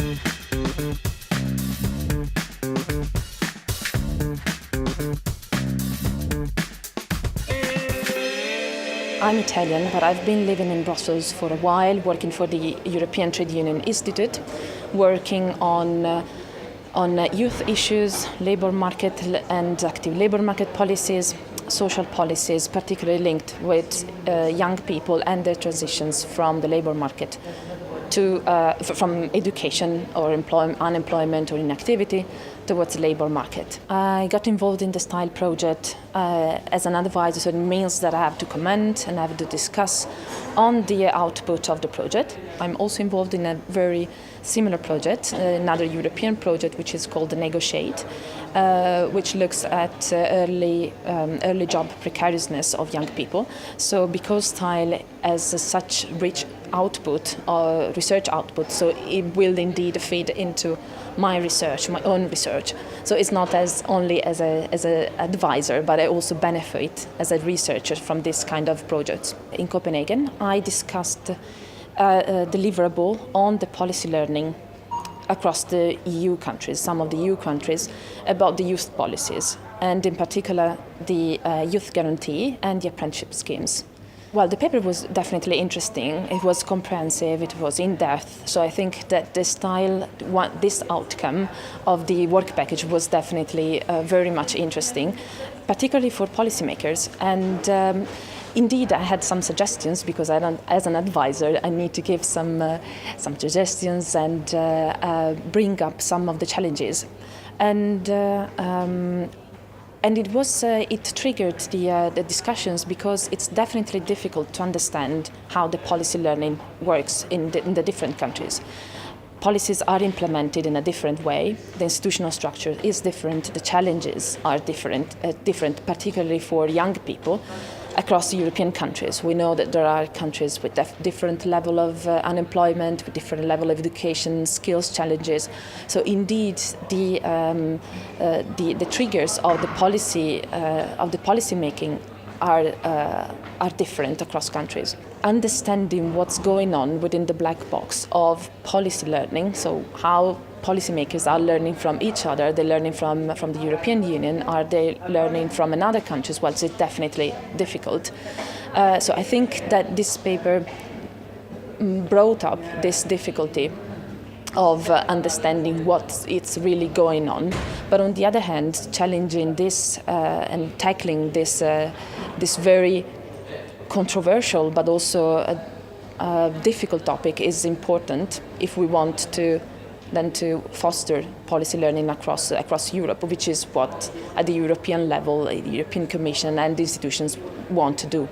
I'm Italian, but I've been living in Brussels for a while, working for the European Trade Union Institute, working on youth issues, labour market and active labour market policies, social policies, particularly linked with young people and their transitions from the labour market to from education or unemployment or inactivity towards the labour market. I got involved in the STYLE project as an advisor, so it means that I have to comment and I have to discuss on the output of the project. I'm also involved in a very similar project, another European project which is called Negotiate, which looks at early job precariousness of young people. So because STYLE has such rich output, research output, so it will indeed feed into my research, my own research. So it's not only as an advisor, but I also benefit as a researcher from this kind of projects. In Copenhagen, I discussed a deliverable on the policy learning across the EU countries, some of the EU countries, about the youth policies, and in particular the youth guarantee and the apprenticeship schemes. Well, the paper was definitely interesting. It was comprehensive, it was in-depth, so I think that this outcome of the work package was definitely very much interesting, particularly for policymakers. And indeed, I had some suggestions because as an advisor, I need to give some suggestions and bring up some of the challenges. And it triggered the discussions because it's definitely difficult to understand how the policy learning works in the different countries. Policies are implemented in a different way. The institutional structure is different. The challenges are different, particularly for young people across the European countries. We know that there are countries with different level of unemployment, with different level of education, skills challenges. So indeed, the triggers of the policy making are different across countries. Understanding what's going on within the black box of policy learning, so how policymakers are learning from each other, they're learning from the European Union, are they learning from another country as well? So it's definitely difficult. So I think that this paper brought up this difficulty of understanding what is really going on, but on the other hand, challenging this and tackling this very controversial but also a difficult topic is important if we want to foster policy learning across Europe, which is what at the European level, the European Commission and the institutions want to do.